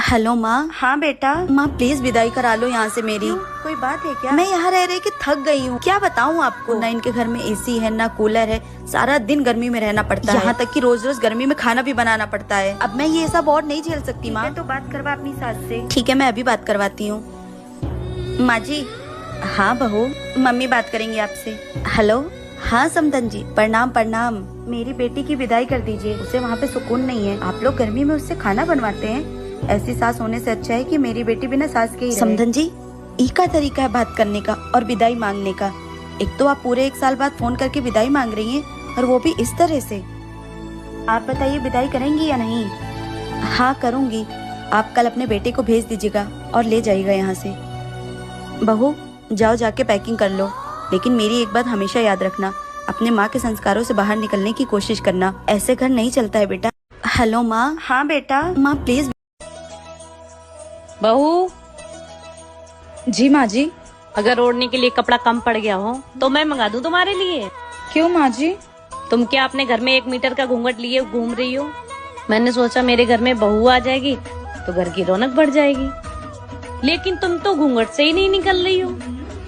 Hello माँ। हाँ बेटा। माँ प्लीज विदाई करा लो यहाँ से मेरी। कोई बात है क्या? मैं यहाँ रह रहे कि थक गई हूँ। क्या बताऊँ आपको, ना इनके घर में एसी है ना कूलर है, सारा दिन गर्मी में रहना पड़ता है। यहाँ तक कि रोज रोज गर्मी में खाना भी बनाना पड़ता है। अब मैं ये सब और नहीं झेल सकती माँ। तो बात करवा अपनी सास से। ठीक है, मैं अभी बात करवाती हूँ। माँ जी। हाँ बहू, मम्मी बात करेंगी आपसे। हेलो। हाँ समदन जी, प्रणाम प्रणाम। मेरी बेटी की विदाई कर दीजिए, उसे वहाँ पे सुकून नहीं है। आप लोग गर्मी में उससे खाना बनवाते हैं। ऐसी सास होने से अच्छा है कि मेरी बेटी बिना सास के ही रहे। समदन जी, एक का तरीका है बात करने का और विदाई मांगने का। एक तो आप पूरे 1 साल बाद फोन करके विदाई मांग रही हैं और वो भी इस तरह से। आप बताइए विदाई करेंगी या नहीं? हाँ करूँगी। आप कल अपने बेटे को भेज दीजिएगा और ले जाइएगा यहाँ से। बहू जाओ, जाके पैकिंग कर लो, लेकिन मेरी एक बात हमेशा याद रखना, अपने माँ के संस्कारों से बाहर निकलने की कोशिश करना। ऐसे घर नहीं चलता है बेटा। हेलो माँ। हाँ बेटा। माँ प्लीज। बहू जी माँ जी। अगर ओढ़ने के लिए कपड़ा कम पड़ गया हो तो मैं मंगा दूं तुम्हारे लिए। क्यों माँ जी? तुम क्या अपने घर में 1 मीटर का घूंघट लिए घूम रही हो? मैंने सोचा मेरे घर में बहू आ जाएगी तो घर की रौनक बढ़ जाएगी, लेकिन तुम तो घूंघट से ही नहीं निकल रही हो।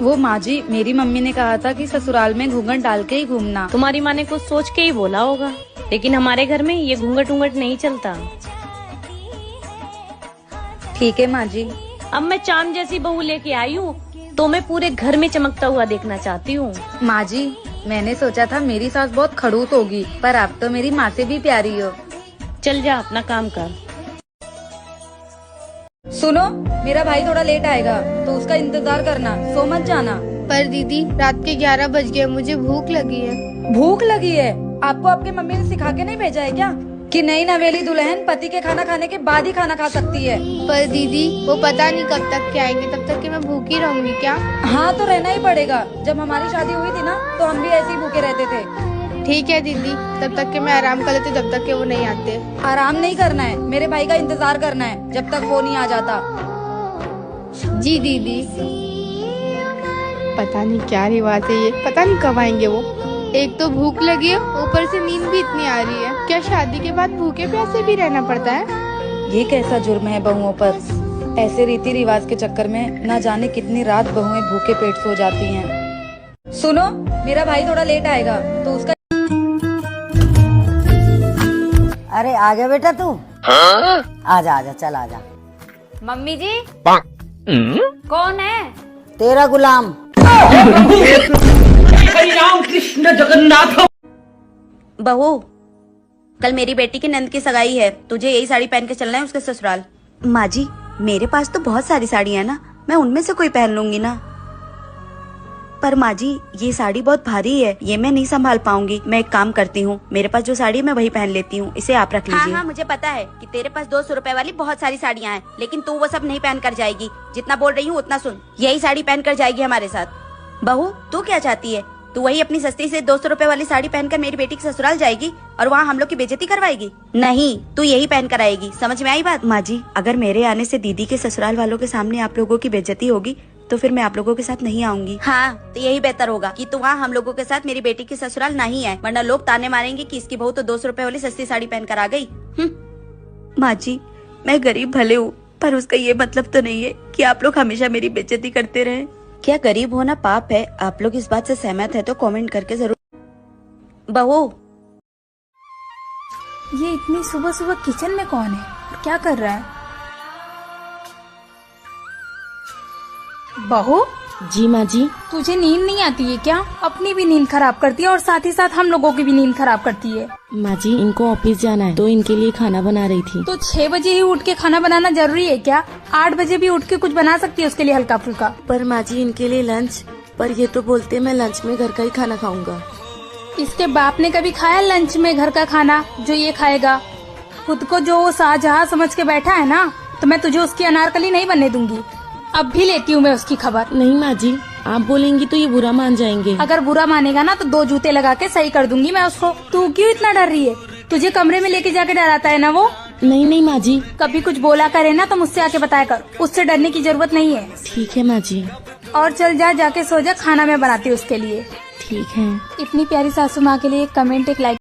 वो माँ जी, मेरी मम्मी ने कहा था कि ससुराल में घूंघट डाल के ही घूमना। तुम्हारी माँ ने कुछ सोच के ही बोला होगा, लेकिन हमारे घर में ये घूंघट उंघट नहीं चलता। ठीक है माँ जी। अब मैं चांद जैसी बहू लेके आई हूँ तो मैं पूरे घर में चमकता हुआ देखना चाहती हूँ। माँ जी, मैंने सोचा था मेरी सास बहुत खड़ूस होगी, पर आप तो मेरी माँ से भी प्यारी हो। चल जा अपना काम कर। सुनो, मेरा भाई थोड़ा लेट आएगा तो उसका इंतजार करना, सो मत जाना। पर दीदी रात के 11 बज गए, मुझे भूख लगी है। भूख लगी है? आपको आपके मम्मी ने सिखा के नहीं भेजा है क्या कि नई नवेली दुल्हन पति के खाना खाने के बाद ही खाना खा सकती है? पर दीदी वो पता नहीं कब तक के आएंगे, तब तक के मैं भूखी रहूंगी क्या? हाँ तो रहना ही पड़ेगा। जब हमारी शादी हुई थी ना तो हम भी ऐसे ही भूखे रहते थे। ठीक है दीदी, तब तक के मैं आराम कर लेती, जब तक के वो नहीं आते। आराम नहीं करना है, मेरे भाई का इंतजार करना है जब तक वो नहीं आ जाता। जी दीदी। पता नहीं क्या रिवाज है ये, पता नहीं कब आएंगे वो। एक तो भूख लगी है, ऊपर से नींद भी इतनी आ रही है। क्या शादी के बाद भूखे प्यासे भी रहना पड़ता है? ये कैसा जुर्म है बहुओं पर? ऐसे रीति रिवाज के चक्कर में ना जाने कितनी रात बहुएं भूखे पेट सो जाती हैं। सुनो, मेरा भाई थोड़ा लेट आएगा तो उसका। अरे आ गया बेटा तू। आजा आजा, चल आजा। मम्मी जी। कौन है? तेरा गुलाम। बहू, कल मेरी बेटी की नंद की सगाई है, तुझे यही साड़ी पहन के चलना है उसके ससुराल। माँ जी, मेरे पास तो बहुत सारी साड़ियाँ है ना, मैं उनमें से कोई पहन लूंगी ना। पर माँ जी, ये साड़ी बहुत भारी है, ये मैं नहीं संभाल पाऊंगी। मैं एक काम करती हूँ, मेरे पास जो साड़ी है मैं वही पहन लेती हूँ, इसे आप रख लीजिए। हाँ, मुझे पता है कि तेरे पास 200 रुपए वाली बहुत सारी साड़ियाँ हैं, लेकिन तू वो सब नहीं पहन कर जाएगी। जितना बोल रही हूँ उतना सुन, यही साड़ी पहन कर जाएगी हमारे साथ। बहू, तू क्या चाहती है? तू वही अपनी सस्ती से 200 रुपए वाली साड़ी पहनकर मेरी बेटी के ससुराल जाएगी और वहाँ हम लोग की बेइज्जती करवाएगी? नहीं, तू यही पहन कर आएगी। समझ में आई बात? माँ जी, अगर मेरे आने से दीदी के ससुराल वालों के सामने आप लोगों की बेइज्जती होगी तो फिर मैं आप लोगों के साथ नहीं आऊंगी। हाँ, तो यही बेहतर होगा कि तू वहाँ हम लोगों के साथ मेरी बेटी की ससुराल नहीं आए, वरना लोग ताने मारेंगे कि इसकी बहू तो 200 रुपए वाली सस्ती साड़ी पहन कर आ गई। माँ जी, मैं गरीब भले हूँ, पर उसका ये मतलब तो नहीं है कि आप लोग हमेशा मेरी बेइज्जती करते रहें। क्या गरीब होना पाप है? आप लोग इस बात से सहमत है तो कमेंट करके जरूर। बहू, ये इतनी सुबह सुबह किचन में कौन है और क्या कर रहा है? बहू। जी माँ जी। तुझे नींद नहीं आती है क्या? अपनी भी नींद खराब करती है और साथ ही साथ हम लोगों की भी नींद खराब करती है। माँ जी, इनको ऑफिस जाना है तो इनके लिए खाना बना रही थी। तो 6 बजे ही उठ के खाना बनाना जरूरी है क्या? 8 बजे भी उठ के कुछ बना सकती है उसके लिए हल्का फुल्का। पर माँ जी, इनके लिए लंच, पर ये तो बोलते मैं लंच में घर का ही खाना खाऊंगा। इसके बाप ने कभी खाया लंच में घर का खाना जो ये खाएगा? खुद को जो वो शाहजहां समझ के बैठा है ना, तो मैं तुझे उसकी अनारकली नहीं बनने दूंगी। अब भी लेती हूँ मैं उसकी खबर। नहीं माँ जी, आप बोलेंगी तो ये बुरा मान जाएंगे। अगर बुरा मानेगा ना तो 2 जूते लगा के सही कर दूंगी मैं उसको। तू क्यों इतना डर रही है? तुझे कमरे में लेके जाके डराता है ना वो? नहीं नहीं माँ जी। कभी कुछ बोला करे ना तो मुझसे आके बताया कर, उससे डरने की जरूरत नहीं है। ठीक है माँ जी। और चल जा, जाके सो जा, खाना मैं बनाती हूँ उसके लिए। ठीक है। इतनी प्यारी सासू माँ के लिए एक कमेंट, एक लाइक।